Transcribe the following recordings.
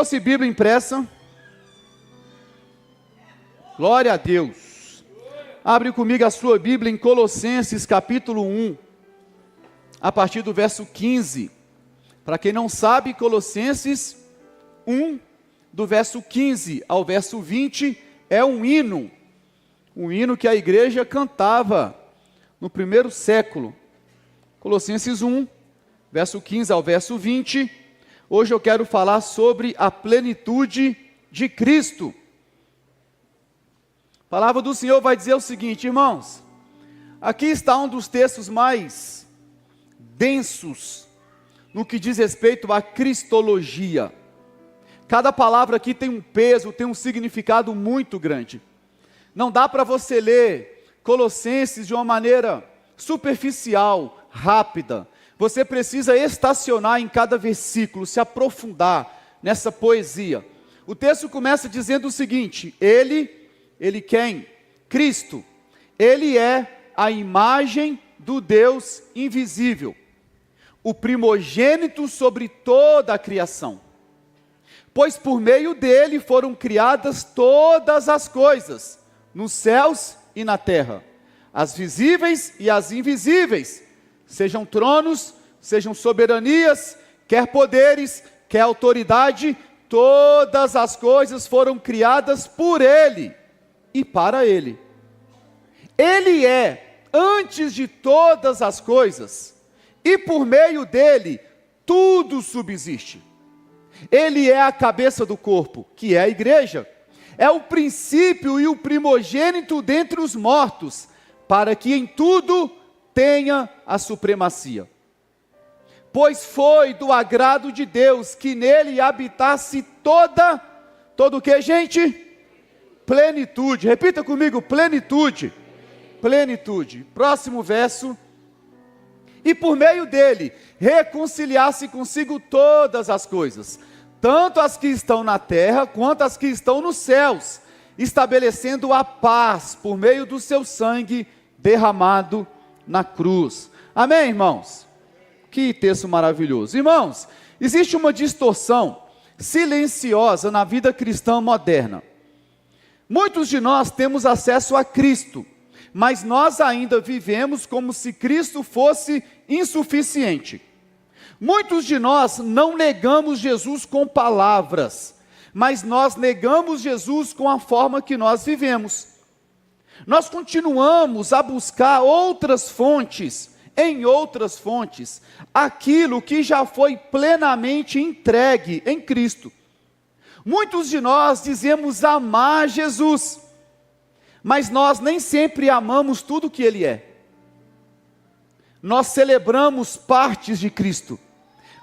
trouxe Bíblia impressa? Glória a Deus. Abre comigo a sua Bíblia em Colossenses capítulo 1, a partir do verso 15. Para quem não sabe, Colossenses 1, do verso 15 ao verso 20, é um hino que a igreja cantava no primeiro século. Colossenses 1, verso 15 ao verso 20. Hoje eu quero falar sobre a plenitude de Cristo. A palavra do Senhor vai dizer o seguinte, irmãos. Aqui está um dos textos mais densos no que diz respeito à cristologia. Cada palavra aqui tem um peso, tem um significado muito grande. Não dá para você ler Colossenses de uma maneira superficial, rápida. Você precisa estacionar em cada versículo, se aprofundar nessa poesia. O texto começa dizendo o seguinte: Ele quem? Cristo. Ele é a imagem do Deus invisível, o primogênito sobre toda a criação. Pois por meio dele foram criadas todas as coisas, nos céus e na terra, as visíveis e as invisíveis, sejam tronos, sejam soberanias, quer poderes, quer autoridade, todas as coisas foram criadas por ele e para ele. Ele é antes de todas as coisas, e por meio dele tudo subsiste. Ele é a cabeça do corpo, que é a igreja. É o princípio e o primogênito dentre os mortos, para que em tudo tenha a supremacia. Pois foi do agrado de Deus que nele habitasse todo o que, gente? Plenitude. Repita comigo, plenitude. Plenitude. Próximo verso. E por meio dele, reconciliasse consigo todas as coisas, tanto as que estão na terra, quanto as que estão nos céus, estabelecendo a paz, por meio do seu sangue, derramado na cruz. Amém, irmãos? Que texto maravilhoso. Irmãos, existe uma distorção silenciosa na vida cristã moderna. Muitos de nós temos acesso a Cristo, mas nós ainda vivemos como se Cristo fosse insuficiente. Muitos de nós não negamos Jesus com palavras, mas nós negamos Jesus com a forma que nós vivemos. Nós continuamos a buscar em outras fontes, aquilo que já foi plenamente entregue em Cristo. Muitos de nós dizemos amar Jesus, mas nós nem sempre amamos tudo que Ele é. Nós celebramos partes de Cristo,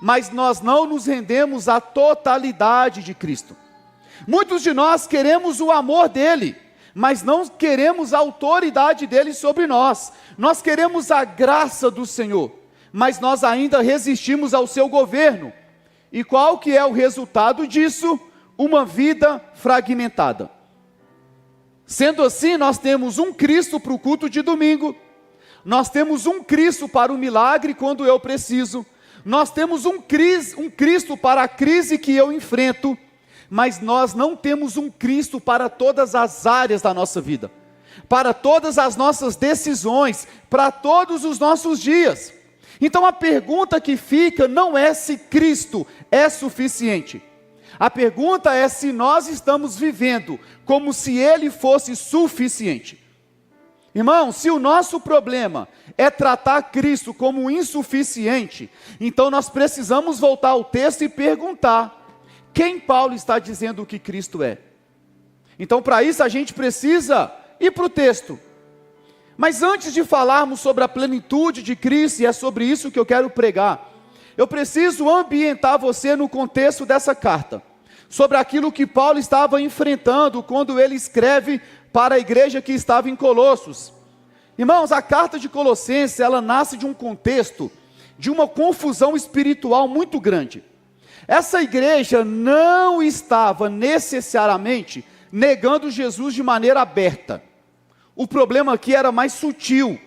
mas nós não nos rendemos à totalidade de Cristo. Muitos de nós queremos o amor dEle, mas não queremos a autoridade dEle sobre nós. Nós queremos a graça do Senhor, mas nós ainda resistimos ao seu governo. E qual que é o resultado disso? Uma vida fragmentada. Sendo assim, nós temos um Cristo para o culto de domingo, nós temos um Cristo para o milagre quando eu preciso, nós temos um Cristo para a crise que eu enfrento, mas nós não temos um Cristo para todas as áreas da nossa vida, para todas as nossas decisões, para todos os nossos dias. Então a pergunta que fica não é se Cristo é suficiente. A pergunta é se nós estamos vivendo como se Ele fosse suficiente. Irmão, se o nosso problema é tratar Cristo como insuficiente, então nós precisamos voltar ao texto e perguntar: quem Paulo está dizendo que Cristo é? Então para isso a gente precisa ir para o texto. Mas antes de falarmos sobre a plenitude de Cristo, e é sobre isso que eu quero pregar, eu preciso ambientar você no contexto dessa carta, sobre aquilo que Paulo estava enfrentando quando ele escreve para a igreja que estava em Colossos. Irmãos, a carta de Colossenses, ela nasce de um contexto, de uma confusão espiritual muito grande. Essa igreja não estava necessariamente negando Jesus de maneira aberta. O problema aqui era mais sutil.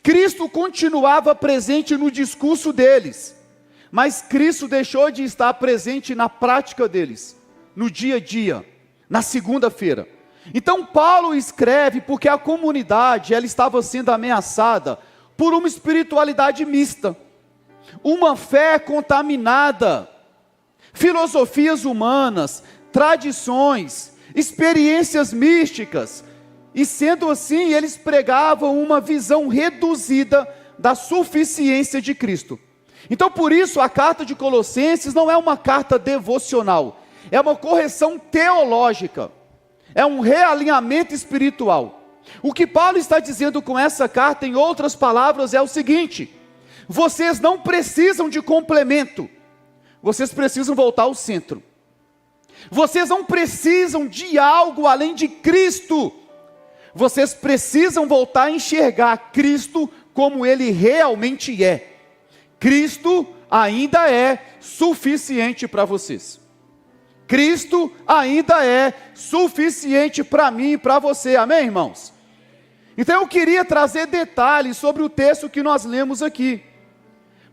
Cristo continuava presente no discurso deles, mas Cristo deixou de estar presente na prática deles, no dia a dia, na segunda-feira. Então Paulo escreve porque a comunidade, ela estava sendo ameaçada por uma espiritualidade mista, uma fé contaminada, filosofias humanas, tradições, experiências místicas, e sendo assim, eles pregavam uma visão reduzida da suficiência de Cristo. Então por isso a carta de Colossenses não é uma carta devocional, é uma correção teológica, é um realinhamento espiritual. O que Paulo está dizendo com essa carta, em outras palavras, é o seguinte: vocês não precisam de complemento, vocês precisam voltar ao centro. Vocês não precisam de algo além de Cristo, vocês precisam voltar a enxergar Cristo como Ele realmente é. Cristo ainda é suficiente para vocês. Cristo ainda é suficiente para mim e para você, amém, irmãos? Então eu queria trazer detalhes sobre o texto que nós lemos aqui.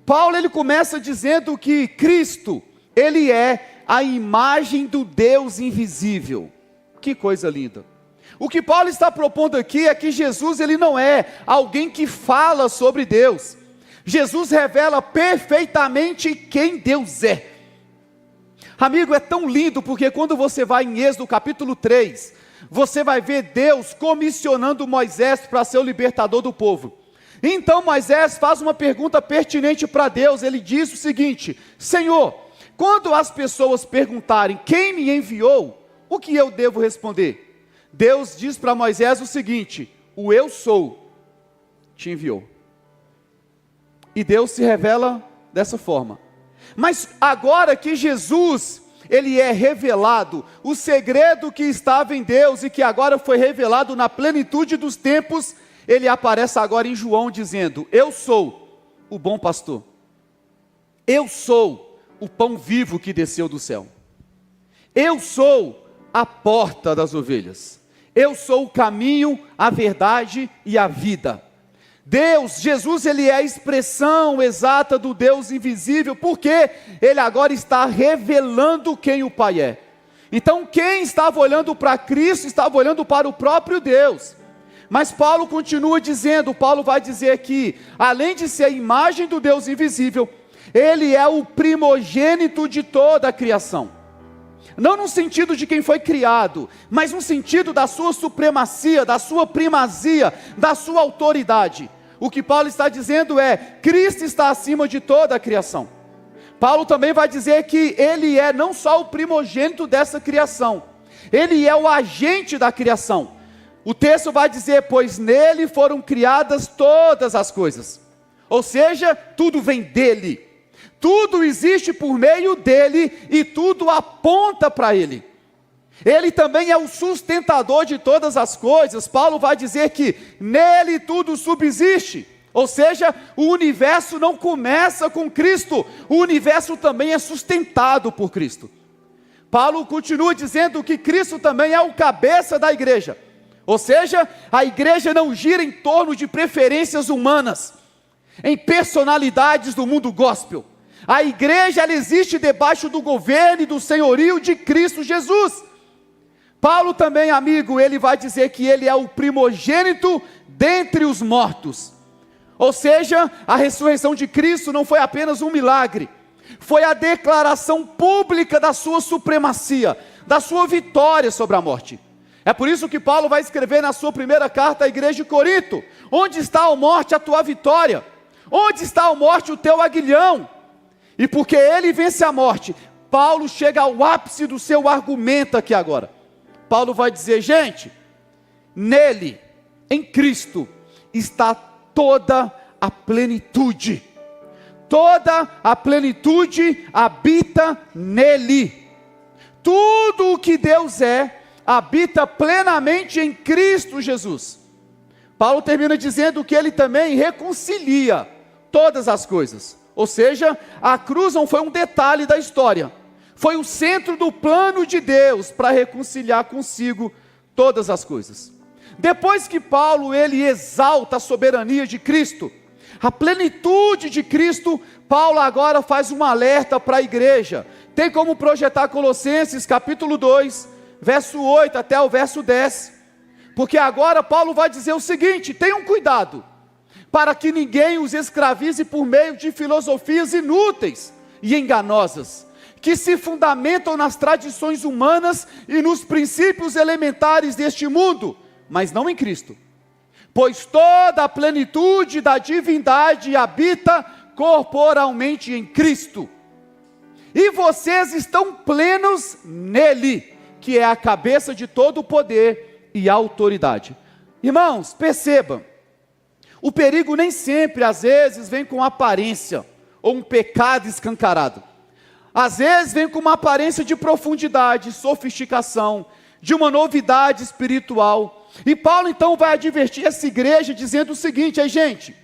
Paulo, ele começa dizendo que Cristo, Ele é a imagem do Deus invisível. Que coisa linda. O que Paulo está propondo aqui é que Jesus, ele não é alguém que fala sobre Deus. Jesus revela perfeitamente quem Deus é. Amigo, é tão lindo porque quando você vai em Êxodo capítulo 3, você vai ver Deus comissionando Moisés para ser o libertador do povo. Então Moisés faz uma pergunta pertinente para Deus, ele diz o seguinte: Senhor, quando as pessoas perguntarem quem me enviou, o que eu devo responder? Deus diz para Moisés o seguinte: o eu sou te enviou. E Deus se revela dessa forma. Mas agora que Jesus, ele é revelado, o segredo que estava em Deus e que agora foi revelado na plenitude dos tempos, ele aparece agora em João dizendo: eu sou o bom pastor. Eu sou o pão vivo que desceu do céu. Eu sou a porta das ovelhas. Eu sou o caminho, a verdade e a vida. Deus, Jesus, ele é a expressão exata do Deus invisível, porque ele agora está revelando quem o Pai é. Então quem estava olhando para Cristo, estava olhando para o próprio Deus. Mas Paulo continua dizendo, Paulo vai dizer que, além de ser a imagem do Deus invisível, ele é o primogênito de toda a criação. Não no sentido de quem foi criado, mas no sentido da sua supremacia, da sua primazia, da sua autoridade. O que Paulo está dizendo é: Cristo está acima de toda a criação. Paulo também vai dizer que ele é não só o primogênito dessa criação, ele é o agente da criação. O texto vai dizer: pois nele foram criadas todas as coisas. Ou seja, tudo vem dele. Tudo existe por meio dele e tudo aponta para ele. Ele também é o sustentador de todas as coisas. Paulo vai dizer que nele tudo subsiste. Ou seja, o universo não começa com Cristo, o universo também é sustentado por Cristo. Paulo continua dizendo que Cristo também é o cabeça da igreja. Ou seja, a igreja não gira em torno de preferências humanas, em personalidades do mundo gospel. A igreja, ela existe debaixo do governo e do senhorio de Cristo Jesus. Paulo também, amigo, ele vai dizer que ele é o primogênito dentre os mortos. Ou seja, a ressurreição de Cristo não foi apenas um milagre, foi a declaração pública da sua supremacia, da sua vitória sobre a morte. É por isso que Paulo vai escrever na sua primeira carta à igreja de Corinto: onde está, ó morte, a tua vitória? Onde está, ó morte, o teu aguilhão? E porque ele vence a morte, Paulo chega ao ápice do seu argumento aqui agora. Paulo vai dizer: gente, nele, em Cristo, está toda a plenitude. Toda a plenitude habita nele. Tudo o que Deus é, habita plenamente em Cristo Jesus. Paulo termina dizendo que ele também reconcilia todas as coisas. Ou seja, a cruz não foi um detalhe da história, foi o centro do plano de Deus para reconciliar consigo todas as coisas. Depois que Paulo ele exalta a soberania de Cristo, A plenitude de Cristo. Paulo agora faz um alerta para a igreja. Tem como projetar Colossenses capítulo 2, verso 8 até o verso 10. Porque agora Paulo vai dizer o seguinte: tenham cuidado, para que ninguém os escravize por meio de filosofias inúteis e enganosas, que se fundamentam nas tradições humanas e nos princípios elementares deste mundo, mas não em Cristo. Pois toda a plenitude da divindade habita corporalmente em Cristo. E vocês estão plenos nele, que é a cabeça de todo o poder e autoridade. Irmãos, perceba, o perigo nem sempre, às vezes, vem com aparência, ou um pecado escancarado. Às vezes vem com uma aparência de profundidade, sofisticação, de uma novidade espiritual. E Paulo então vai advertir essa igreja dizendo o seguinte: aí gente,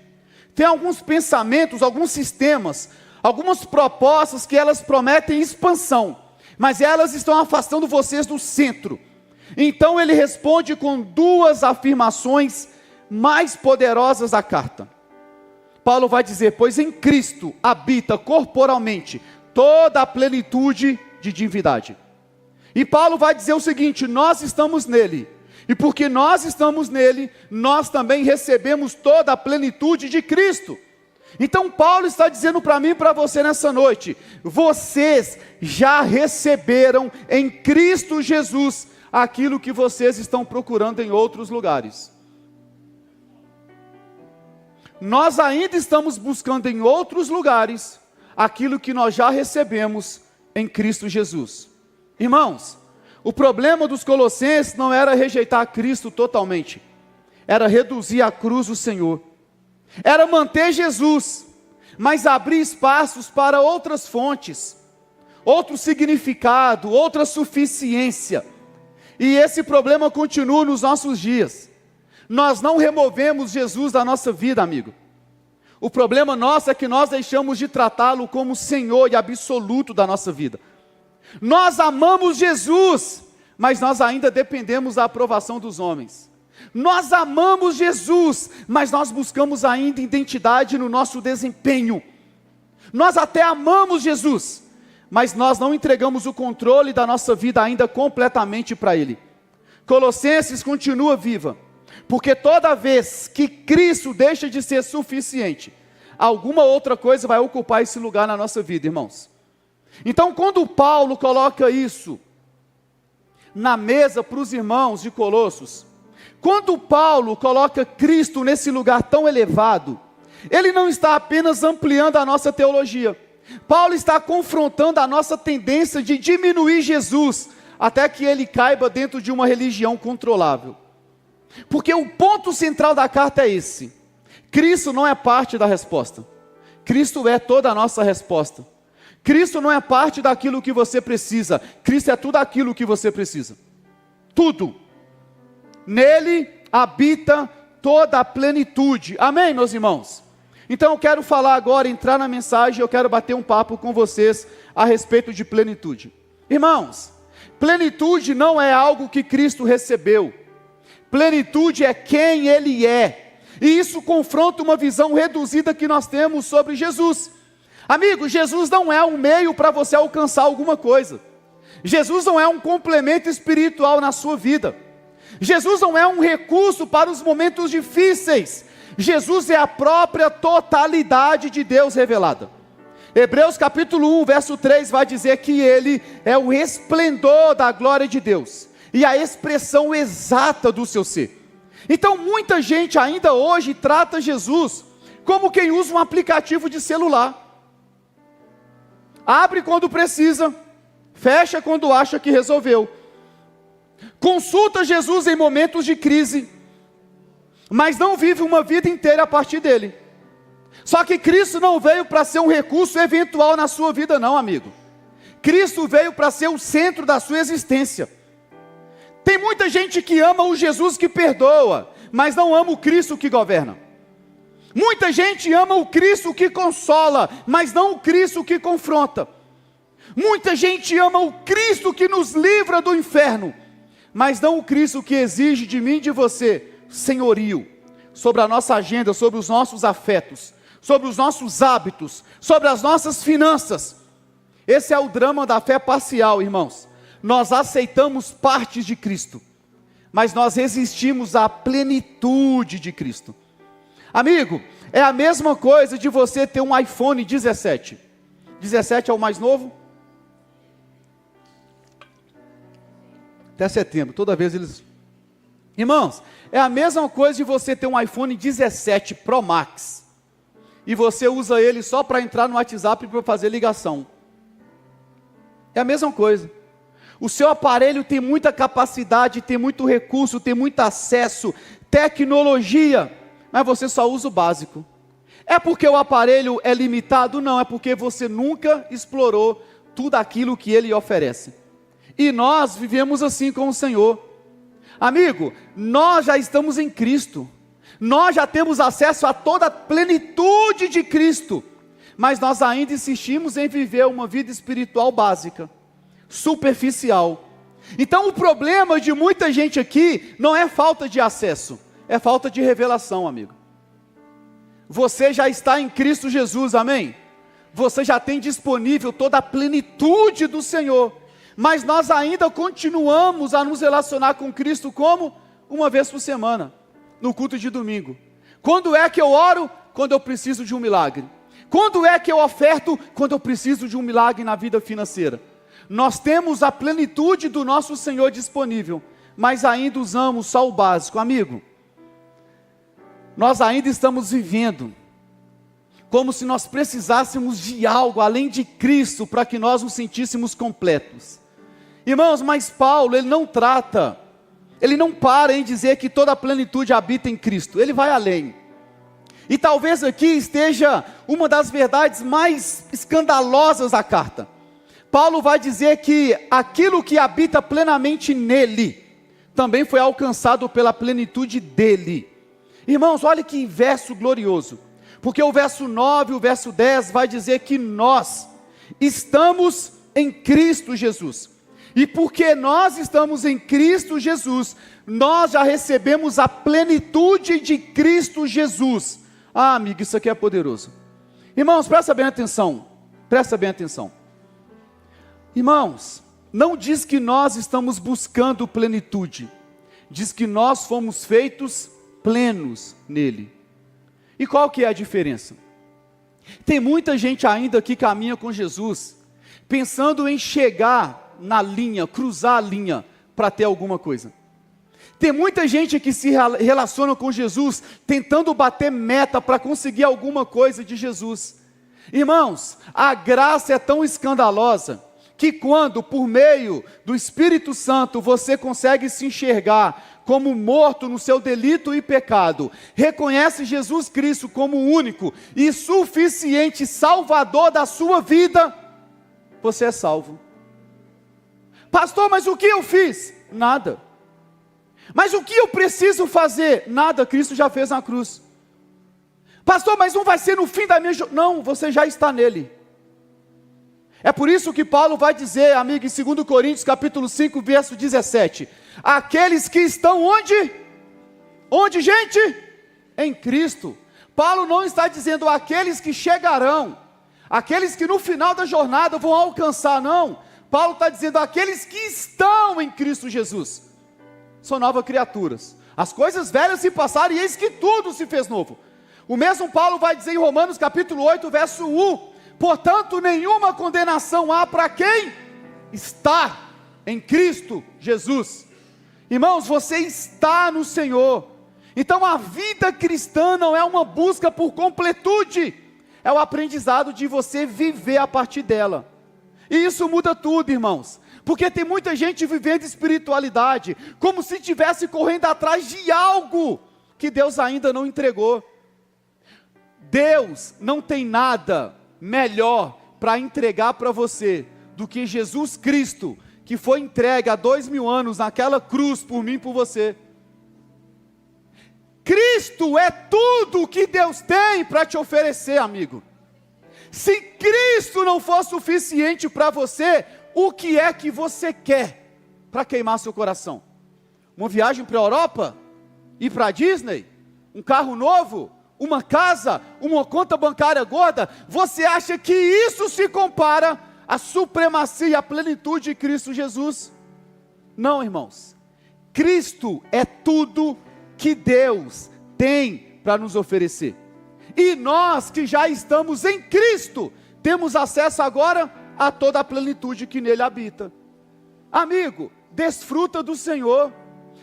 tem alguns pensamentos, alguns sistemas, algumas propostas que elas prometem expansão, mas elas estão afastando vocês do centro. Então ele responde com duas afirmações mais poderosas da carta. Paulo vai dizer: pois em Cristo habita corporalmente toda a plenitude de divindade. E Paulo vai dizer o seguinte: nós estamos nele, e porque nós estamos nele, nós também recebemos toda a plenitude de Cristo. Então Paulo está dizendo para mim e para você nessa noite: vocês já receberam em Cristo Jesus aquilo que vocês estão procurando em outros lugares. Nós ainda estamos buscando em outros lugares aquilo que nós já recebemos em Cristo Jesus. Irmãos, o problema dos colossenses não era rejeitar Cristo totalmente, era reduzir à cruz o Senhor, era manter Jesus, mas abrir espaços para outras fontes, outro significado, outra suficiência. E esse problema continua nos nossos dias. Nós não removemos Jesus da nossa vida, amigo. O problema nosso é que nós deixamos de tratá-lo como Senhor e absoluto da nossa vida. Nós amamos Jesus, mas nós ainda dependemos da aprovação dos homens. Nós amamos Jesus, mas nós buscamos ainda identidade no nosso desempenho. Nós até amamos Jesus, mas nós não entregamos o controle da nossa vida ainda completamente para Ele. Colossenses continua viva, porque toda vez que Cristo deixa de ser suficiente, alguma outra coisa vai ocupar esse lugar na nossa vida, irmãos. Então, quando Paulo coloca isso na mesa para os irmãos de Colossos, quando Paulo coloca Cristo nesse lugar tão elevado, ele não está apenas ampliando a nossa teologia. Paulo está confrontando a nossa tendência de diminuir Jesus, até que ele caiba dentro de uma religião controlável. Porque o ponto central da carta é esse: Cristo não é parte da resposta, Cristo é toda a nossa resposta. Cristo não é parte daquilo que você precisa, Cristo é tudo aquilo que você precisa. Tudo. Nele habita toda a plenitude. Amém, meus irmãos? Então eu quero falar agora, entrar na mensagem, eu quero bater um papo com vocês a respeito de plenitude. Irmãos, plenitude não é algo que Cristo recebeu. Plenitude é quem Ele é. E isso confronta uma visão reduzida que nós temos sobre Jesus. Amigo, Jesus não é um meio para você alcançar alguma coisa. Jesus não é um complemento espiritual na sua vida. Jesus não é um recurso para os momentos difíceis. Jesus é a própria totalidade de Deus revelada. Hebreus capítulo 1, verso 3 vai dizer que Ele é o resplendor da glória de Deus e a expressão exata do seu ser. Então muita gente ainda hoje trata Jesus como quem usa um aplicativo de celular. Abre quando precisa, fecha quando acha que resolveu. Consulta Jesus em momentos de crise, mas não vive uma vida inteira a partir dele. Só que Cristo não veio para ser um recurso eventual na sua vida não, amigo. Cristo veio para ser o centro da sua existência. Tem muita gente que ama o Jesus que perdoa, mas não ama o Cristo que governa. Muita gente ama o Cristo que consola, mas não o Cristo que confronta. Muita gente ama o Cristo que nos livra do inferno, mas não o Cristo que exige de mim e de você senhorio sobre a nossa agenda, sobre os nossos afetos, sobre os nossos hábitos, sobre as nossas finanças. Esse é o drama da fé parcial, irmãos. Nós aceitamos partes de Cristo, mas nós resistimos à plenitude de Cristo. Amigo, é a mesma coisa de você ter um iPhone 17. 17 é o mais novo? Até setembro, toda vez eles... Irmãos, é a mesma coisa de você ter um iPhone 17 Pro Max, e você usa ele só para entrar no WhatsApp e para fazer ligação. É a mesma coisa. O seu aparelho tem muita capacidade, tem muito recurso, tem muito acesso, tecnologia, mas você só usa o básico. É porque o aparelho é limitado? Não, é porque você nunca explorou tudo aquilo que ele oferece. E nós vivemos assim com o Senhor. Amigo, nós já estamos em Cristo, nós já temos acesso a toda a plenitude de Cristo, mas nós ainda insistimos em viver uma vida espiritual básica, superficial. Então o problema de muita gente aqui não é falta de acesso, é falta de revelação, amigo. Você já está em Cristo Jesus, amém? Você já tem disponível toda a plenitude do Senhor, mas nós ainda continuamos a nos relacionar com Cristo como? Uma vez por semana, no culto de domingo. Quando é que eu oro? Quando eu preciso de um milagre. Quando é que eu oferto? Quando eu preciso de um milagre na vida financeira. Nós temos a plenitude do nosso Senhor disponível, mas ainda usamos só o básico. Amigo, nós ainda estamos vivendo como se nós precisássemos de algo além de Cristo para que nós nos sentíssemos completos. Irmãos, mas Paulo, ele não para em dizer que toda a plenitude habita em Cristo, ele vai além. E talvez aqui esteja uma das verdades mais escandalosas da carta. Paulo vai dizer que aquilo que habita plenamente nele, também foi alcançado pela plenitude dele. Irmãos, olha que verso glorioso, porque o verso 9 e o verso 10 vai dizer que nós estamos em Cristo Jesus, e porque nós estamos em Cristo Jesus, nós já recebemos a plenitude de Cristo Jesus. Ah, amigo, isso aqui é poderoso. Irmãos, presta bem atenção, irmãos, não diz que nós estamos buscando plenitude, diz que nós fomos feitos plenos nele. E qual que é a diferença? Tem muita gente ainda que caminha com Jesus, pensando em chegar na linha, cruzar a linha, para ter alguma coisa. Tem muita gente que se relaciona com Jesus, tentando bater meta para conseguir alguma coisa de Jesus. Irmãos, a graça é tão escandalosa, que quando, por meio do Espírito Santo, você consegue se enxergar como morto no seu delito e pecado, reconhece Jesus Cristo como o único e suficiente Salvador da sua vida, você é salvo. Pastor, mas o que eu fiz? Nada. Mas o que eu preciso fazer? Nada, Cristo já fez na cruz. Pastor, mas não vai ser no fim da minha jornada? Não, você já está nele. É por isso que Paulo vai dizer, amigo, em 2 Coríntios capítulo 5, verso 17, aqueles que estão onde? Onde, gente? Em Cristo. Paulo não está dizendo aqueles que chegarão, aqueles que no final da jornada vão alcançar, não. Paulo está dizendo aqueles que estão em Cristo Jesus, são novas criaturas, as coisas velhas se passaram e eis que tudo se fez novo. O mesmo Paulo vai dizer em Romanos capítulo 8, verso 1, portanto nenhuma condenação há para quem está em Cristo Jesus. Irmãos, você está no Senhor, então a vida cristã não é uma busca por completude, é o aprendizado de você viver a partir dela. E isso muda tudo, irmãos, porque tem muita gente vivendo espiritualidade, como se estivesse correndo atrás de algo, que Deus ainda não entregou. Deus não tem nada melhor para entregar para você, do que Jesus Cristo, que foi entregue há 2000 anos, naquela cruz, por mim e por você. Cristo é tudo que Deus tem para te oferecer, amigo. Se Cristo não for suficiente para você, o que é que você quer para queimar seu coração? Uma viagem para a Europa? Ir para a Disney? Um carro novo? uma casa, uma conta bancária gorda, você acha que isso se compara à supremacia e à plenitude de Cristo Jesus? Não, irmãos. Cristo é tudo que Deus tem para nos oferecer. E nós que já estamos em Cristo, temos acesso agora a toda a plenitude que nele habita. Amigo, desfruta do Senhor.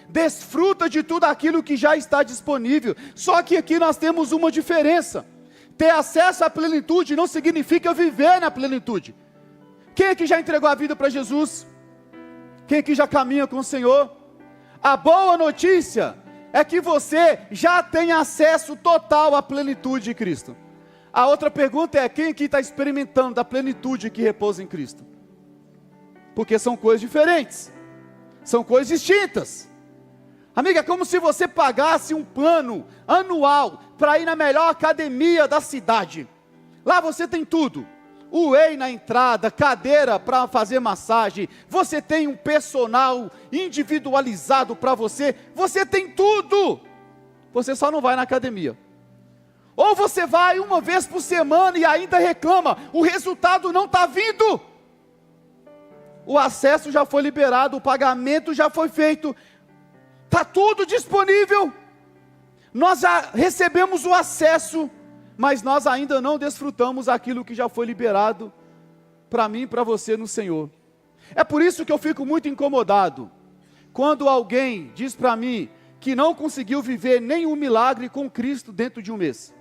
Desfruta de tudo aquilo que já está disponível. Só que aqui nós temos uma diferença. Ter acesso à plenitude não significa viver na plenitude. Quem aqui já entregou a vida para Jesus? Quem aqui já caminha com o Senhor? A boa notícia é que você já tem acesso total à plenitude de Cristo. A outra pergunta é: quem aqui está experimentando da plenitude que repousa em Cristo? Porque são coisas diferentes. São coisas distintas. Amiga, é como se você pagasse um plano anual para ir na melhor academia da cidade. Lá você tem tudo. Whey na entrada, cadeira para fazer massagem. Você tem um personal individualizado para você. Você tem tudo. Você só não vai na academia. Ou você vai uma vez por semana e ainda reclama. O resultado não está vindo. O acesso já foi liberado, o pagamento já foi feito. Está tudo disponível, nós já recebemos o acesso, mas nós ainda não desfrutamos aquilo que já foi liberado para mim e para você no Senhor. É por isso que eu fico muito incomodado, quando alguém diz para mim que não conseguiu viver nenhum milagre com Cristo dentro de um mês.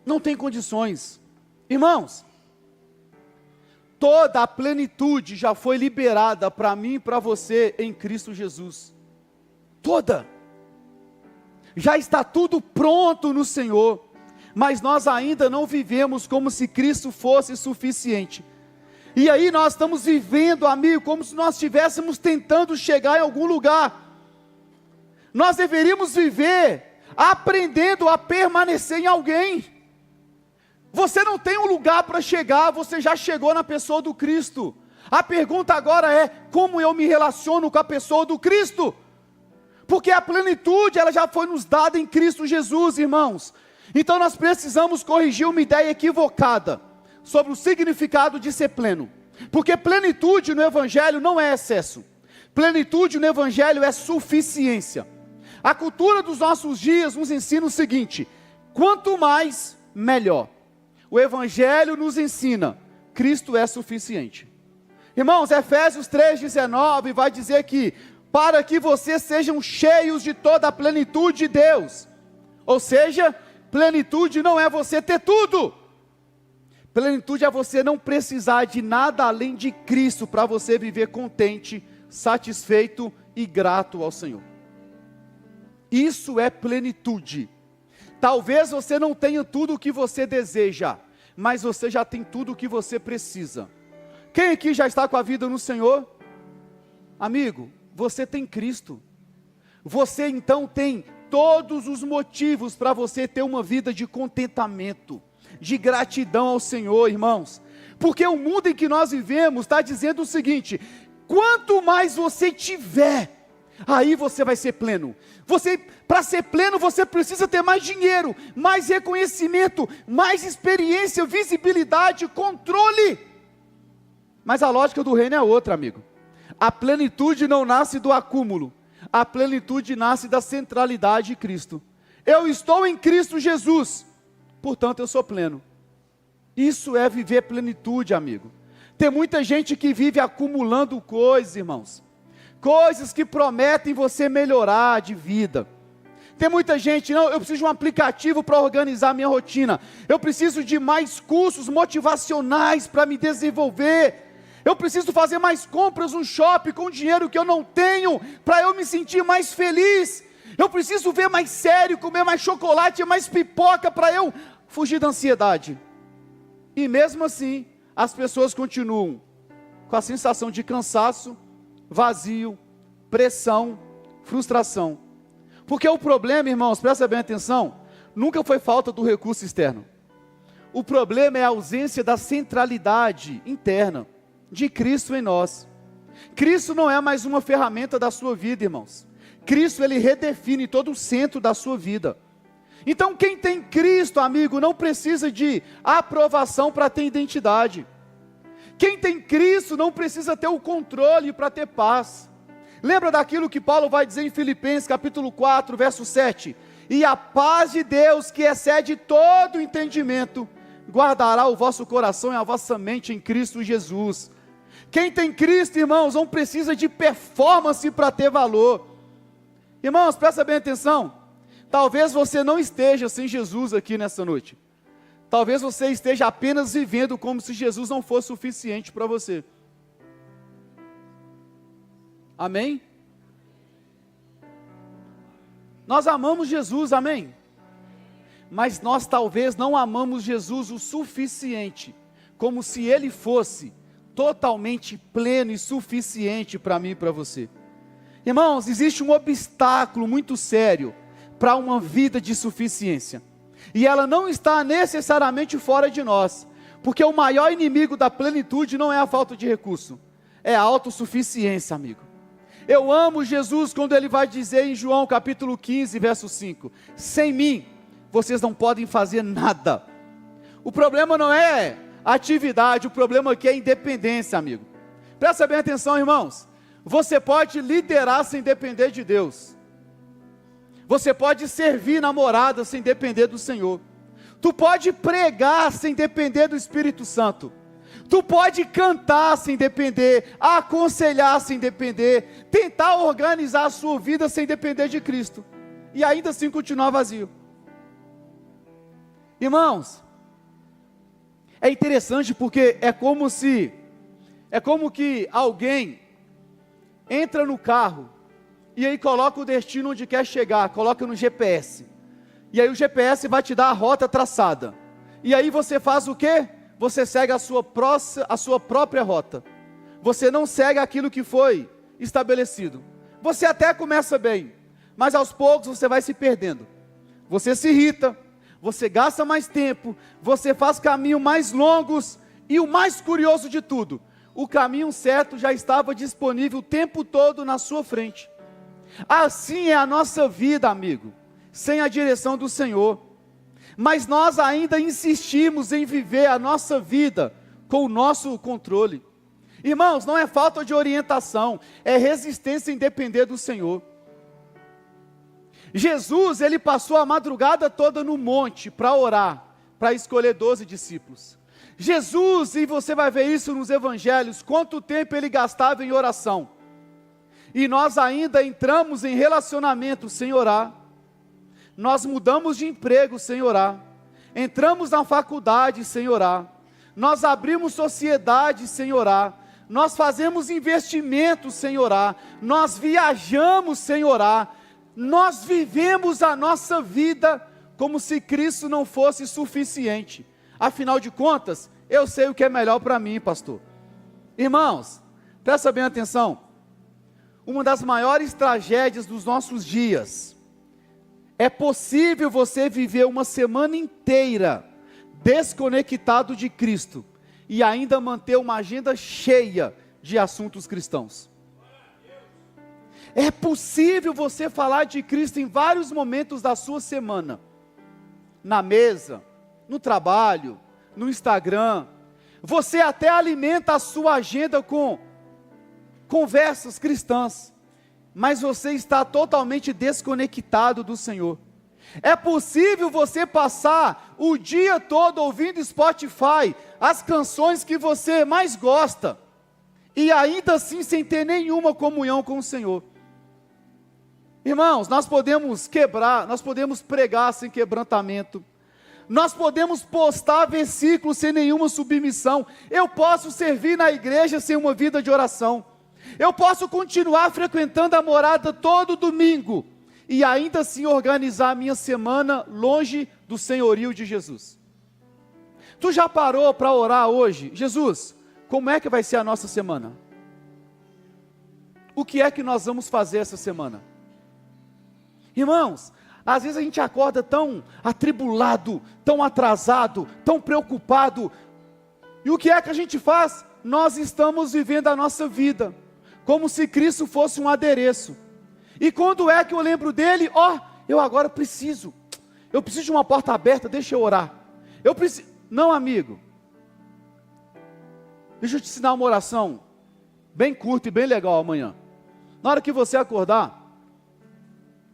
Não tem condições. Irmãos, toda a plenitude já foi liberada para mim e para você em Cristo Jesus. Toda. Já está tudo pronto no Senhor. Mas nós ainda não vivemos como se Cristo fosse suficiente. E aí nós estamos vivendo, amigo, como se nós estivéssemos tentando chegar em algum lugar. Nós deveríamos viver aprendendo a permanecer em alguém. Você não tem um lugar para chegar, você já chegou na pessoa do Cristo. A pergunta agora é: como eu me relaciono com a pessoa do Cristo? Porque a plenitude, ela já foi nos dada em Cristo Jesus, irmãos. Então nós precisamos corrigir uma ideia equivocada sobre o significado de ser pleno. Porque plenitude no Evangelho não é excesso. Plenitude no Evangelho é suficiência. A cultura dos nossos dias nos ensina o seguinte: quanto mais, melhor. O Evangelho nos ensina: Cristo é suficiente. Irmãos, Efésios 3,19 vai dizer que para que vocês sejam cheios de toda a plenitude de Deus. Ou seja, plenitude não é você ter tudo. Plenitude é você não precisar de nada além de Cristo para você viver contente, satisfeito e grato ao Senhor. Isso é plenitude. Talvez você não tenha tudo o que você deseja, mas você já tem tudo o que você precisa. Quem aqui já está com a vida no Senhor? Amigo, você tem Cristo. Você então tem todos os motivos para você ter uma vida de contentamento, de gratidão ao Senhor, irmãos. Porque o mundo em que nós vivemos está dizendo o seguinte: quanto mais você tiver, aí você vai ser pleno. Para ser pleno, você precisa ter mais dinheiro, mais reconhecimento, mais experiência, visibilidade, controle. Mas a lógica do reino é outra, amigo. A plenitude não nasce do acúmulo. A plenitude nasce da centralidade de Cristo. Eu estou em Cristo Jesus, portanto eu sou pleno. Isso é viver plenitude, amigo. Tem muita gente que vive acumulando coisas, irmãos. Coisas que prometem você melhorar de vida. Tem muita gente: não, eu preciso de um aplicativo para organizar a minha rotina. Eu preciso de mais cursos motivacionais para me desenvolver. Eu preciso fazer mais compras no shopping com dinheiro que eu não tenho, para eu me sentir mais feliz. Eu preciso ver mais série, comer mais chocolate, mais pipoca, para eu fugir da ansiedade. E mesmo assim, as pessoas continuam com a sensação de cansaço, vazio, pressão, frustração. Porque o problema, irmãos, presta bem atenção, nunca foi falta do recurso externo. O problema é a ausência da centralidade interna de Cristo em nós. Cristo não é mais uma ferramenta da sua vida, irmãos. Cristo, ele redefine todo o centro da sua vida. Então quem tem Cristo, amigo, não precisa de aprovação para ter identidade. Quem tem Cristo não precisa ter o controle para ter paz. Lembra daquilo que Paulo vai dizer em Filipenses capítulo 4, verso 7? E a paz de Deus, que excede todo o entendimento, guardará o vosso coração e a vossa mente em Cristo Jesus. Quem tem Cristo, irmãos, não precisa de performance para ter valor. Irmãos, presta bem atenção. Talvez você não esteja sem Jesus aqui nessa noite. Talvez você esteja apenas vivendo como se Jesus não fosse suficiente para você. Amém? Nós amamos Jesus, amém? Mas nós talvez não amamos Jesus o suficiente, como se Ele fosse totalmente pleno e suficiente para mim e para você. Irmãos, existe um obstáculo muito sério para uma vida de suficiência, e ela não está necessariamente fora de nós, porque o maior inimigo da plenitude não é a falta de recurso, é a autossuficiência, amigo. Eu amo Jesus quando Ele vai dizer em João capítulo 15, verso 5, sem mim, vocês não podem fazer nada. O problema não é atividade, o problema aqui é independência, amigo. Presta bem atenção, irmãos. Você pode liderar sem depender de Deus. Você pode servir namorada sem depender do Senhor. Tu pode pregar sem depender do Espírito Santo. Tu pode cantar sem depender, aconselhar sem depender, tentar organizar a sua vida sem depender de Cristo, e ainda assim continuar vazio. Irmãos, é interessante porque é como que alguém entra no carro, e aí coloca o destino onde quer chegar, coloca no GPS, e aí o GPS vai te dar a rota traçada, e aí você faz o quê? Você segue a sua própria rota, você não segue aquilo que foi estabelecido. Você até começa bem, mas aos poucos você vai se perdendo, você se irrita, você gasta mais tempo, você faz caminhos mais longos, e o mais curioso de tudo, o caminho certo já estava disponível o tempo todo na sua frente. Assim é a nossa vida, amigo, sem a direção do Senhor. Mas nós ainda insistimos em viver a nossa vida com o nosso controle. Irmãos, não é falta de orientação, é resistência em depender do Senhor. Jesus, ele passou a madrugada toda no monte para orar, para escolher 12 discípulos. Jesus, e você vai ver isso nos evangelhos, quanto tempo ele gastava em oração. E nós ainda entramos em relacionamento sem orar. Nós mudamos de emprego sem orar, entramos na faculdade sem orar, nós abrimos sociedade sem orar, nós fazemos investimentos sem orar, nós viajamos sem orar, nós vivemos a nossa vida como se Cristo não fosse suficiente. Afinal de contas, eu sei o que é melhor para mim, pastor. Irmãos, presta bem atenção, uma das maiores tragédias dos nossos dias, é possível você viver uma semana inteira desconectado de Cristo e ainda manter uma agenda cheia de assuntos cristãos. É possível você falar de Cristo em vários momentos da sua semana, na mesa, no trabalho, no Instagram. Você até alimenta a sua agenda com conversas cristãs, mas você está totalmente desconectado do Senhor. É possível você passar o dia todo ouvindo Spotify, as canções que você mais gosta, e ainda assim sem ter nenhuma comunhão com o Senhor. Irmãos, nós podemos pregar sem quebrantamento, nós podemos postar versículos sem nenhuma submissão, eu posso servir na igreja sem uma vida de oração, eu posso continuar frequentando a morada todo domingo, e ainda assim organizar a minha semana longe do senhorio de Jesus. Tu já parou para orar hoje? Jesus, como é que vai ser a nossa semana? O que é que nós vamos fazer essa semana? Irmãos, às vezes a gente acorda tão atribulado, tão atrasado, tão preocupado, e o que é que a gente faz? Nós estamos vivendo a nossa vida como se Cristo fosse um adereço. E quando é que eu lembro dele? Eu agora preciso. Eu preciso de uma porta aberta, deixa eu orar. Eu preciso. Não, amigo. Deixa eu te ensinar uma oração bem curta e bem legal amanhã. Na hora que você acordar,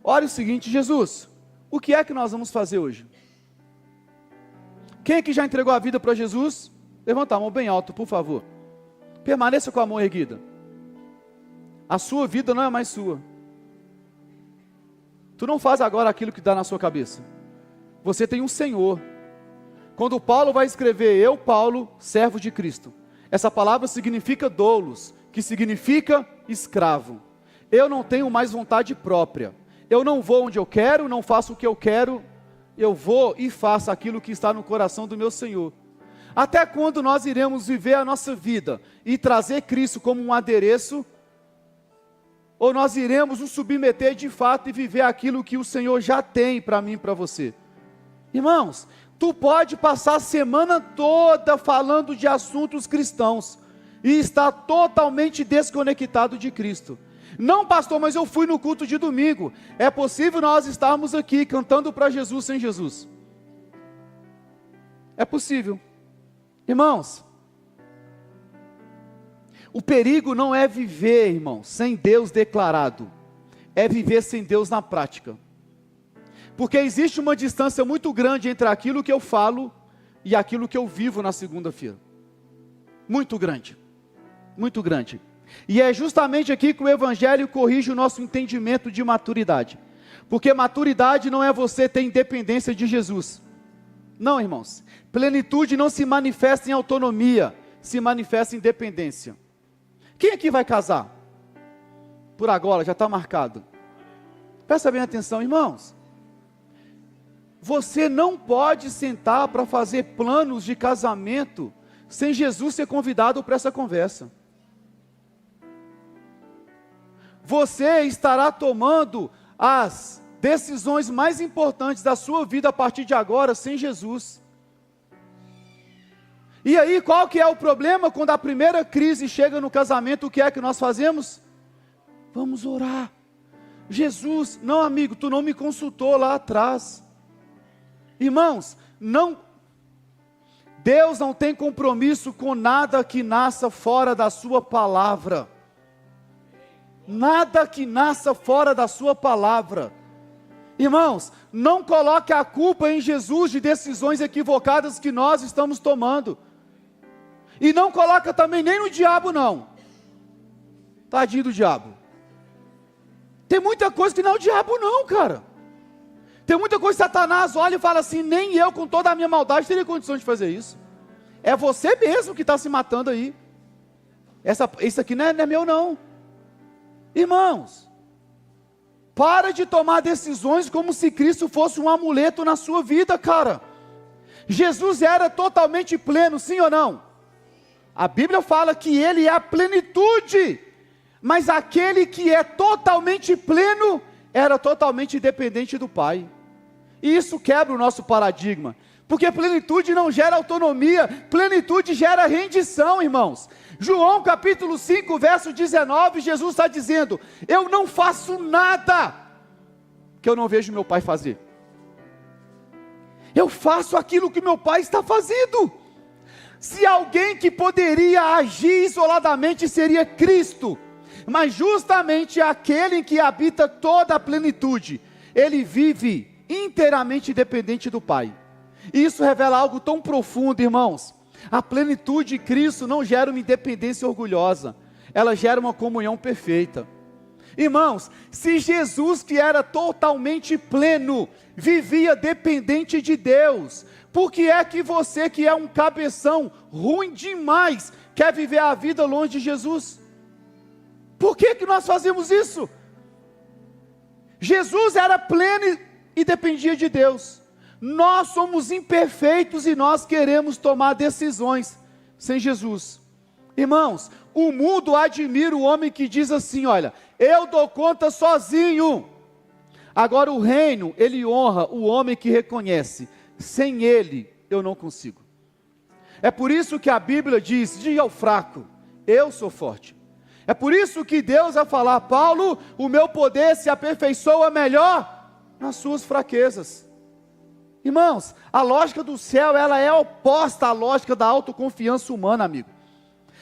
ore o seguinte: Jesus, o que é que nós vamos fazer hoje? Quem aqui já entregou a vida para Jesus? Levanta a mão bem alto, por favor. Permaneça com a mão erguida. A sua vida não é mais sua. Tu não faz agora aquilo que dá na sua cabeça. Você tem um Senhor. Quando Paulo vai escrever, eu, Paulo, servo de Cristo, essa palavra significa doulos, que significa escravo. Eu não tenho mais vontade própria. Eu não vou onde eu quero, não faço o que eu quero. Eu vou e faço aquilo que está no coração do meu Senhor. Até quando nós iremos viver a nossa vida e trazer Cristo como um adereço? Ou nós iremos nos submeter de fato e viver aquilo que o Senhor já tem para mim e para você? Irmãos, tu pode passar a semana toda falando de assuntos cristãos e estar totalmente desconectado de Cristo. Não, pastor, mas eu fui no culto de domingo. É possível nós estarmos aqui cantando para Jesus sem Jesus? É possível. Irmãos, o perigo não é viver, irmão, sem Deus declarado. É viver sem Deus na prática. Porque existe uma distância muito grande entre aquilo que eu falo e aquilo que eu vivo na segunda-feira. Muito grande. Muito grande. E é justamente aqui que o Evangelho corrige o nosso entendimento de maturidade. Porque maturidade não é você ter independência de Jesus. Não, irmãos. Plenitude não se manifesta em autonomia, se manifesta em dependência. Quem aqui vai casar? Por agora, já está marcado. Presta bem atenção, irmãos. Você não pode sentar para fazer planos de casamento sem Jesus ser convidado para essa conversa. Você estará tomando as decisões mais importantes da sua vida a partir de agora sem Jesus. E aí, qual que é o problema? Quando a primeira crise chega no casamento, o que é que nós fazemos? Vamos orar. Jesus, não, amigo, tu não me consultou lá atrás. Irmãos, Deus não tem compromisso com nada que nasça fora da sua palavra. Nada que nasça fora da sua palavra. Irmãos, não coloque a culpa em Jesus de decisões equivocadas que nós estamos tomando. E não coloca também nem no diabo não. Tadinho do diabo. Tem muita coisa que não é o diabo não, cara. Tem muita coisa que Satanás olha e fala assim, nem eu com toda a minha maldade teria condições de fazer isso. É você mesmo que está se matando aí. Isso aqui não é meu não. Irmãos, para de tomar decisões como se Cristo fosse um amuleto na sua vida, cara. Jesus era totalmente pleno, sim ou não? A Bíblia fala que Ele é a plenitude, mas aquele que é totalmente pleno, era totalmente dependente do Pai. E isso quebra o nosso paradigma, porque plenitude não gera autonomia, plenitude gera rendição, irmãos. João capítulo 5, verso 19, Jesus está dizendo, eu não faço nada que eu não vejo meu Pai fazer. Eu faço aquilo que meu Pai está fazendo. Se alguém que poderia agir isoladamente seria Cristo, mas justamente aquele em que habita toda a plenitude, ele vive inteiramente dependente do Pai. E isso revela algo tão profundo, irmãos. A plenitude de Cristo não gera uma independência orgulhosa, ela gera uma comunhão perfeita. Irmãos, se Jesus, que era totalmente pleno, vivia dependente de Deus, por que é que você, que é um cabeção ruim demais, quer viver a vida longe de Jesus? Por que que nós fazemos isso? Jesus era pleno e dependia de Deus. Nós somos imperfeitos e nós queremos tomar decisões sem Jesus. Irmãos, o mundo admira o homem que diz assim, olha, eu dou conta sozinho. Agora o reino, ele honra o homem que reconhece, sem ele eu não consigo. É por isso que a Bíblia diz, diga ao fraco, eu sou forte. É por isso que Deus vai falar: Paulo, o meu poder se aperfeiçoa melhor nas suas fraquezas. Irmãos, a lógica do céu, ela é oposta à lógica da autoconfiança humana, amigo.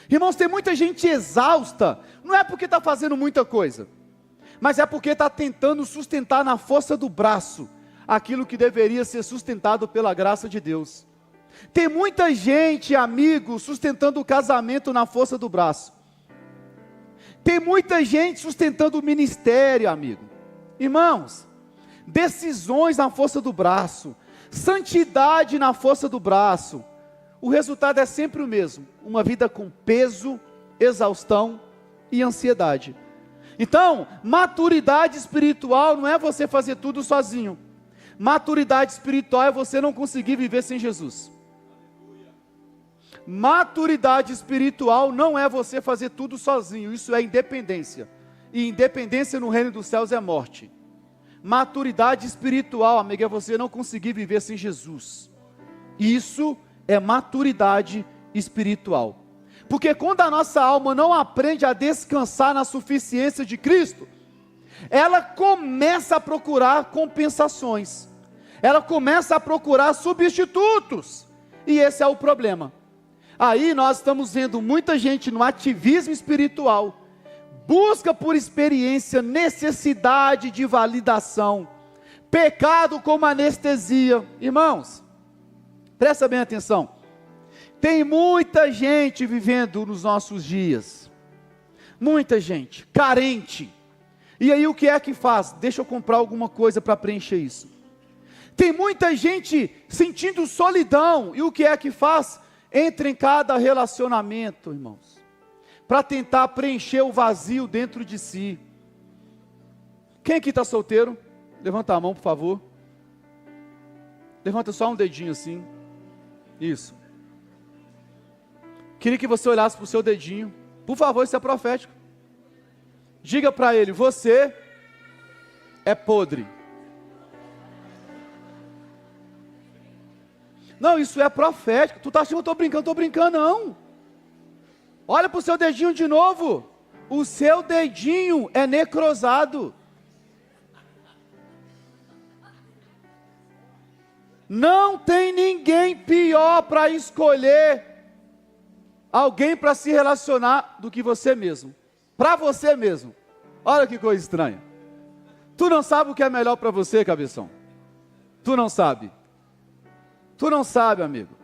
Irmãos, tem muita gente exausta, não é porque está fazendo muita coisa, mas é porque está tentando sustentar na força do braço aquilo que deveria ser sustentado pela graça de Deus. Tem muita gente, amigo, sustentando o casamento na força do braço. Tem muita gente sustentando o ministério, amigo. Irmãos, decisões na força do braço, santidade na força do braço, o resultado é sempre o mesmo: uma vida com peso, exaustão e ansiedade. Então, maturidade espiritual não é você fazer tudo sozinho. Maturidade espiritual é você não conseguir viver sem Jesus. Maturidade espiritual não é você fazer tudo sozinho, isso é independência. E independência no reino dos céus é morte. Maturidade espiritual, amigo, é você não conseguir viver sem Jesus. Isso é maturidade espiritual. Porque quando a nossa alma não aprende a descansar na suficiência de Cristo, ela começa a procurar compensações, ela começa a procurar substitutos, e esse é o problema. Aí nós estamos vendo muita gente no ativismo espiritual, busca por experiência, necessidade de validação, pecado como anestesia. Irmãos, presta bem atenção, tem muita gente vivendo nos nossos dias, muita gente, carente, e aí o que é que faz? Deixa eu comprar alguma coisa para preencher isso. Tem muita gente sentindo solidão, e o que é que faz? Entra em cada relacionamento, irmãos, para tentar preencher o vazio dentro de si. Quem aqui está solteiro? Levanta a mão, por favor. Levanta só um dedinho assim. Isso. Queria que você olhasse para o seu dedinho. Por favor, isso é profético. Diga para ele: você é podre. Não, isso é profético. Tu está achando que eu estou brincando não. Olha para o seu dedinho de novo. O seu dedinho é necrosado. Não tem ninguém pior para escolher alguém para se relacionar do que você mesmo. Para você mesmo. Olha que coisa estranha. Tu não sabe o que é melhor para você, cabeção? Tu não sabe. Tu não sabe, amigo.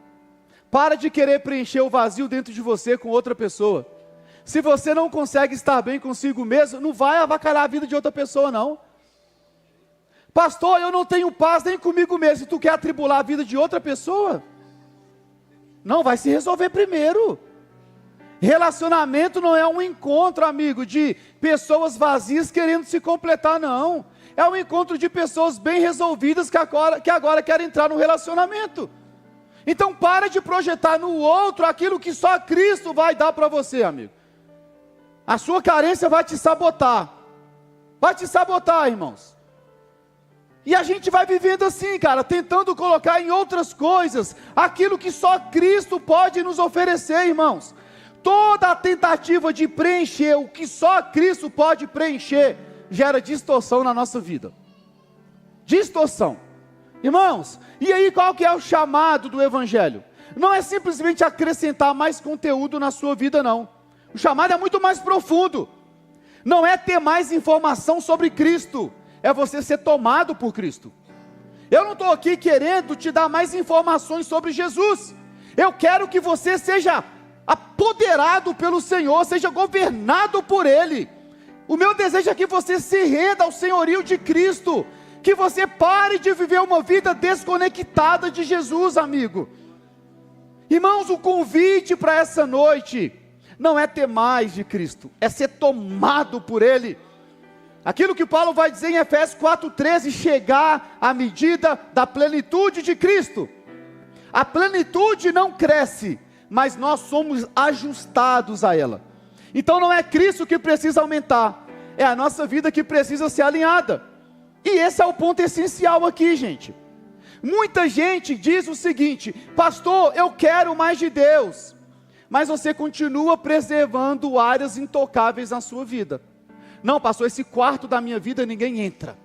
Para de querer preencher o vazio dentro de você com outra pessoa. Se você não consegue estar bem consigo mesmo, não vai avacalhar a vida de outra pessoa não. Pastor, eu não tenho paz nem comigo mesmo. E tu quer atribular a vida de outra pessoa? Não, vai se resolver primeiro. Relacionamento não é um encontro, amigo, de pessoas vazias querendo se completar, não. É um encontro de pessoas bem resolvidas que agora querem entrar no relacionamento. Então para de projetar no outro aquilo que só Cristo vai dar para você, amigo. A sua carência vai te sabotar. Vai te sabotar, irmãos. E a gente vai vivendo assim, cara, tentando colocar em outras coisas aquilo que só Cristo pode nos oferecer, irmãos. Toda a tentativa de preencher o que só Cristo pode preencher gera distorção na nossa vida. Distorção. Irmãos, e aí qual que é o chamado do Evangelho? Não é simplesmente acrescentar mais conteúdo na sua vida, não. O chamado é muito mais profundo. Não é ter mais informação sobre Cristo, é você ser tomado por Cristo. Eu não estou aqui querendo te dar mais informações sobre Jesus. Eu quero que você seja apoderado pelo Senhor, seja governado por Ele. O meu desejo é que você se renda ao senhorio de Cristo, que você pare de viver uma vida desconectada de Jesus, amigo. Irmãos, o convite para essa noite não é ter mais de Cristo, é ser tomado por Ele. Aquilo que Paulo vai dizer em Efésios 4,13, chegar à medida da plenitude de Cristo. A plenitude não cresce, mas nós somos ajustados a ela. Então não é Cristo que precisa aumentar, é a nossa vida que precisa ser alinhada. E esse é o ponto essencial aqui, gente. Muita gente diz o seguinte: pastor, eu quero mais de Deus, mas você continua preservando áreas intocáveis na sua vida. Não, pastor, esse quarto da minha vida ninguém entra.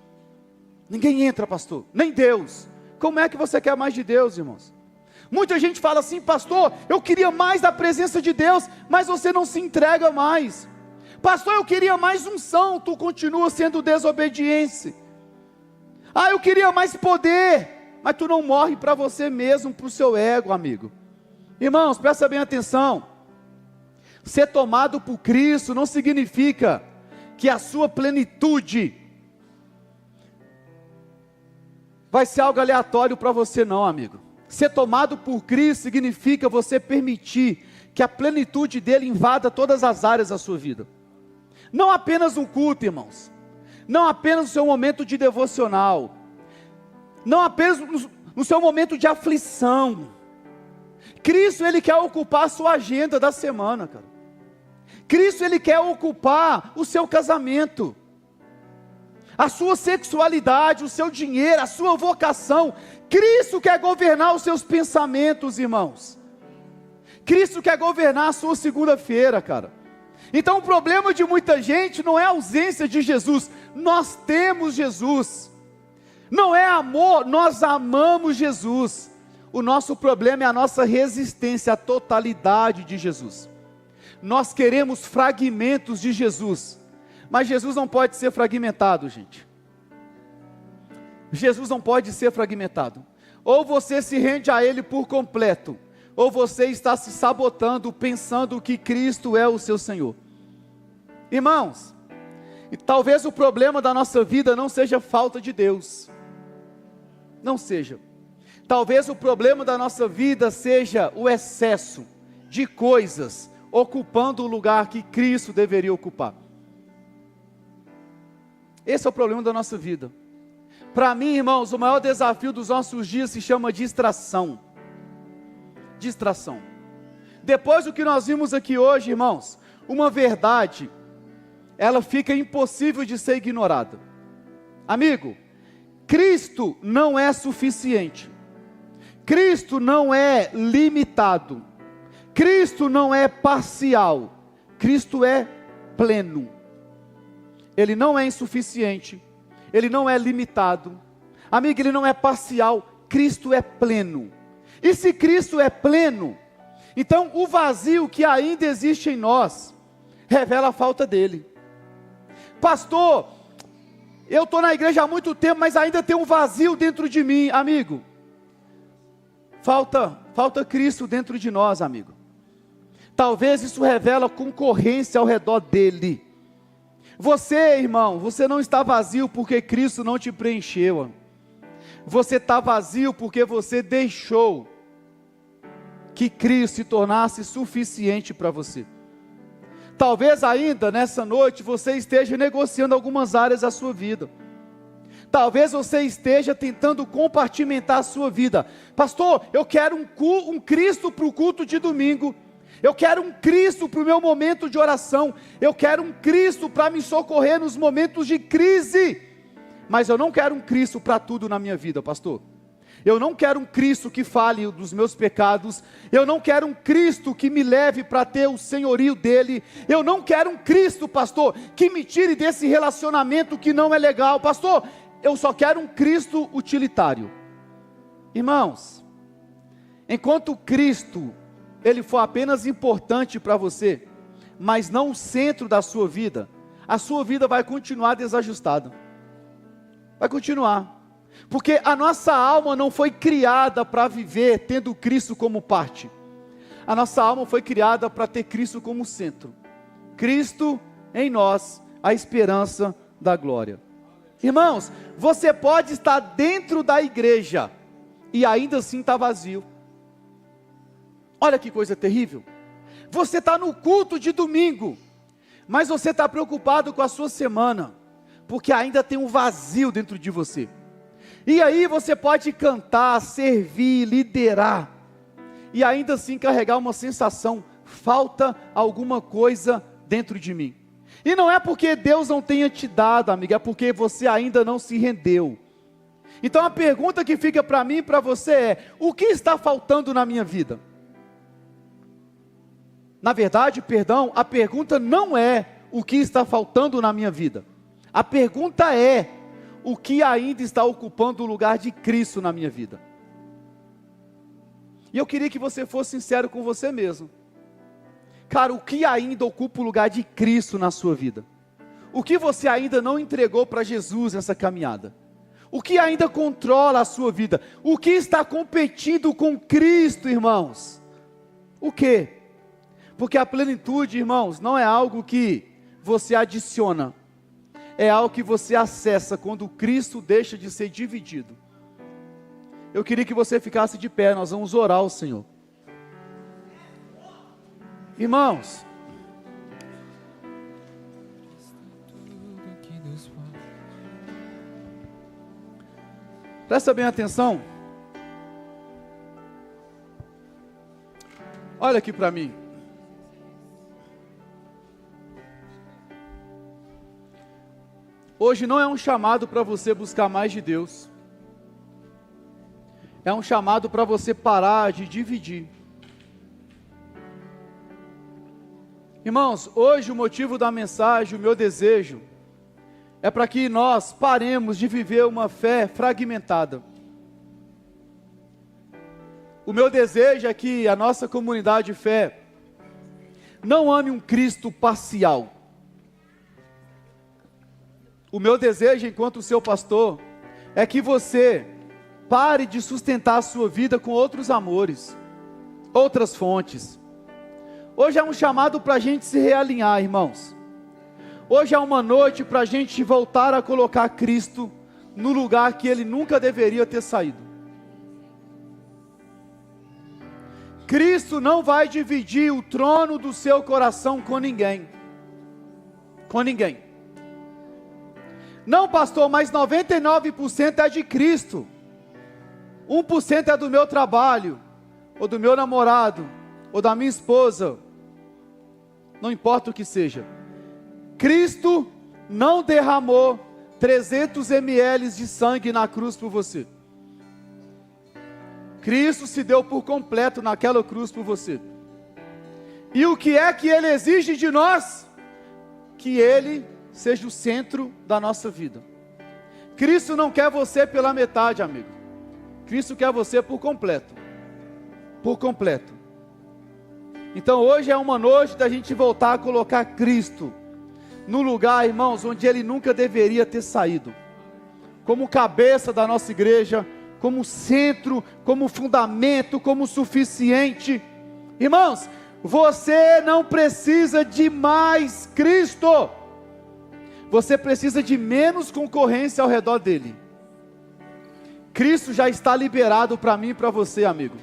Ninguém entra, pastor, nem Deus. Como é que você quer mais de Deus, irmãos? Muita gente fala assim, pastor, eu queria mais da presença de Deus, mas você não se entrega mais. Pastor, eu queria mais unção, tu continua sendo desobediente. Ah, eu queria mais poder, mas tu não morre para você mesmo, para o seu ego, amigo. Irmãos, presta bem atenção. Ser tomado por Cristo não significa que a sua plenitude vai ser algo aleatório para você não, amigo. Ser tomado por Cristo significa você permitir que a plenitude dele invada todas as áreas da sua vida. Não apenas um culto, irmãos. Não apenas no seu momento de devocional. Não apenas no seu momento de aflição. Cristo, Ele quer ocupar a sua agenda da semana, cara. Cristo, Ele quer ocupar o seu casamento, a sua sexualidade, o seu dinheiro, a sua vocação. Cristo quer governar os seus pensamentos, irmãos. Cristo quer governar a sua segunda-feira, cara. Então o problema de muita gente não é a ausência de Jesus. Nós temos Jesus. Não é amor, nós amamos Jesus. O nosso problema é a nossa resistência à totalidade de Jesus. Nós queremos fragmentos de Jesus, mas Jesus não pode ser fragmentado, gente. Jesus não pode ser fragmentado. Ou você se rende a Ele por completo, ou você está se sabotando pensando que Cristo é o seu Senhor. Irmãos, e talvez o problema da nossa vida não seja falta de Deus. Não seja. Talvez o problema da nossa vida seja o excesso de coisas ocupando o lugar que Cristo deveria ocupar. Esse é o problema da nossa vida. Para mim, irmãos, o maior desafio dos nossos dias se chama distração. Distração. Depois do que nós vimos aqui hoje, irmãos, uma verdade, ela fica impossível de ser ignorada. Amigo, Cristo não é suficiente. Cristo não é limitado. Cristo não é parcial. Cristo é pleno. Ele não é insuficiente. Ele não é limitado. Amigo, Ele não é parcial. Cristo é pleno. E se Cristo é pleno, então o vazio que ainda existe em nós revela a falta dele. Pastor, eu estou na igreja há muito tempo, mas ainda tem um vazio dentro de mim. Amigo, falta Cristo dentro de nós, amigo. Talvez isso revela concorrência ao redor dele. Você, irmão, você não está vazio porque Cristo não te preencheu. Você está vazio porque você deixou que Cristo se tornasse suficiente para você. Talvez ainda nessa noite você esteja negociando algumas áreas da sua vida. Talvez você esteja tentando compartimentar a sua vida. Pastor, eu quero um Cristo para o culto de domingo. Eu quero um Cristo para o meu momento de oração. Eu quero um Cristo para me socorrer nos momentos de crise. Mas eu não quero um Cristo para tudo na minha vida, pastor. Eu não quero um Cristo que fale dos meus pecados. Eu não quero um Cristo que me leve para ter o senhorio dele. Eu não quero um Cristo, pastor, que me tire desse relacionamento que não é legal. Pastor, eu só quero um Cristo utilitário. Irmãos, enquanto Cristo Ele for apenas importante para você, mas não o centro da sua vida, a sua vida vai continuar desajustada. Vai continuar. Porque a nossa alma não foi criada para viver tendo Cristo como parte. A nossa alma foi criada para ter Cristo como centro. Cristo em nós, a esperança da glória. Irmãos, você pode estar dentro da igreja e ainda assim estar vazio. Olha que coisa terrível. Você está no culto de domingo, mas você está preocupado com a sua semana, porque ainda tem um vazio dentro de você. E aí você pode cantar, servir, liderar, e ainda assim carregar uma sensação, falta alguma coisa dentro de mim. E não é porque Deus não tenha te dado, amiga, é porque você ainda não se rendeu. Então a pergunta que fica para mim e para você é: o que está faltando na minha vida? Na verdade, perdão, a pergunta não é o que está faltando na minha vida. A pergunta é o que ainda está ocupando o lugar de Cristo na minha vida. E eu queria que você fosse sincero com você mesmo. Cara, o que ainda ocupa o lugar de Cristo na sua vida? O que você ainda não entregou para Jesus nessa caminhada? O que ainda controla a sua vida? O que está competindo com Cristo, irmãos? O quê? Porque a plenitude, irmãos, não é algo que você adiciona. É algo que você acessa quando Cristo deixa de ser dividido. Eu queria que você ficasse de pé, nós vamos orar ao Senhor. Irmãos, presta bem atenção. Olha aqui para mim. Hoje não é um chamado para você buscar mais de Deus. É um chamado para você parar de dividir. Irmãos, hoje o motivo da mensagem, o meu desejo, é para que nós paremos de viver uma fé fragmentada. O meu desejo é que a nossa comunidade de fé não ame um Cristo parcial. O meu desejo enquanto seu pastor é que você pare de sustentar a sua vida com outros amores, outras fontes. Hoje é um chamado para a gente se realinhar, irmãos. Hoje é uma noite para a gente voltar a colocar Cristo no lugar que Ele nunca deveria ter saído. Cristo não vai dividir o trono do seu coração com ninguém. Com ninguém. Não, pastor, mas 99% é de Cristo. 1% é do meu trabalho, ou do meu namorado, ou da minha esposa. Não importa o que seja. Cristo não derramou 300 ml de sangue na cruz por você. Cristo se deu por completo naquela cruz por você. E o que é que Ele exige de nós? Que Ele seja o centro da nossa vida. Cristo não quer você pela metade, amigo. Cristo quer você por completo. Por completo. Então hoje é uma noite da gente voltar a colocar Cristo no lugar, irmãos, onde Ele nunca deveria ter saído. Como cabeça da nossa igreja, como centro, como fundamento, como suficiente. Irmãos, você não precisa de mais Cristo. Você precisa de menos concorrência ao redor dele. Cristo já está liberado para mim e para você, amigo.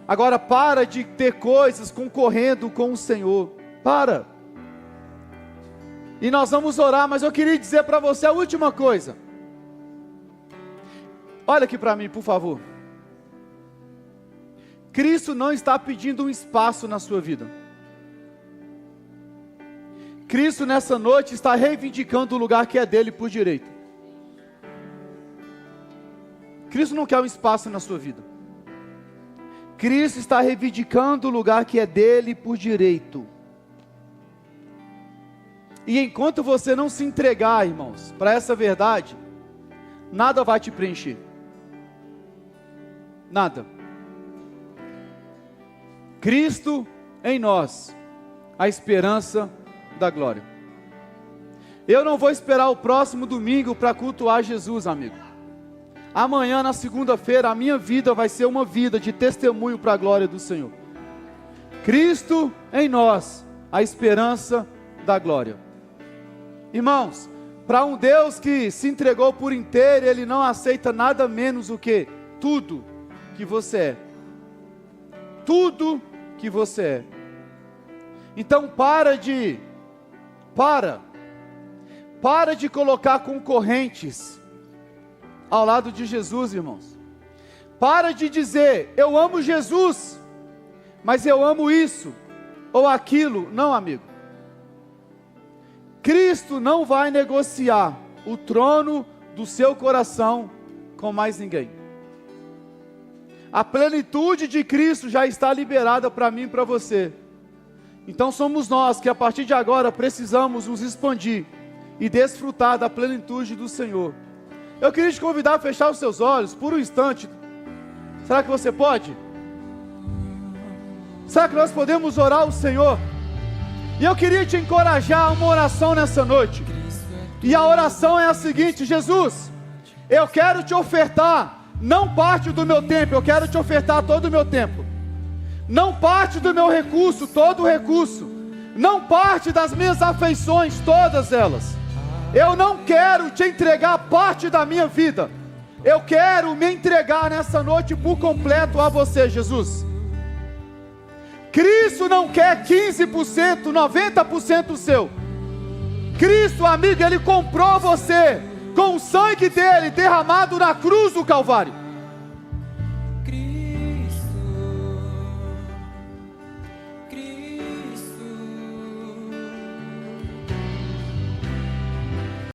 Agora para de ter coisas concorrendo com o Senhor. Para. E nós vamos orar, mas eu queria dizer para você a última coisa. Olha aqui para mim, por favor. Cristo não está pedindo um espaço na sua vida. Cristo nessa noite está reivindicando o lugar que é dele por direito. Cristo não quer um espaço na sua vida. Cristo está reivindicando o lugar que é dele por direito. E enquanto você não se entregar, irmãos, para essa verdade, nada vai te preencher. Nada. Cristo em nós, a esperança da glória. Eu não vou esperar o próximo domingo para cultuar Jesus, amigo. Amanhã, na segunda-feira, a minha vida vai ser uma vida de testemunho para a glória do Senhor. Cristo em nós, a esperança da glória. Irmãos, para um Deus que se entregou por inteiro, Ele não aceita nada menos do que tudo que você é. Tudo que você é. Então para de colocar concorrentes ao lado de Jesus, irmãos. Para de dizer, eu amo Jesus, mas eu amo isso ou aquilo. Não, amigo. Cristo não vai negociar o trono do seu coração com mais ninguém. A plenitude de Cristo já está liberada para mim e para você. Então somos nós que a partir de agora precisamos nos expandir e desfrutar da plenitude do Senhor. Eu queria te convidar a fechar os seus olhos por um instante. Será que você pode? Será que nós podemos orar ao Senhor? E eu queria te encorajar a uma oração nessa noite. E a oração é a seguinte: Jesus, eu quero te ofertar, não parte do meu tempo, eu quero te ofertar todo o meu tempo. Não parte do meu recurso, todo o recurso. Não parte das minhas afeições, todas elas. Eu não quero te entregar parte da minha vida. Eu quero me entregar nessa noite por completo a você, Jesus. Cristo não quer 15%, 90% seu. Cristo, amigo, Ele comprou você com o sangue dele derramado na cruz do Calvário.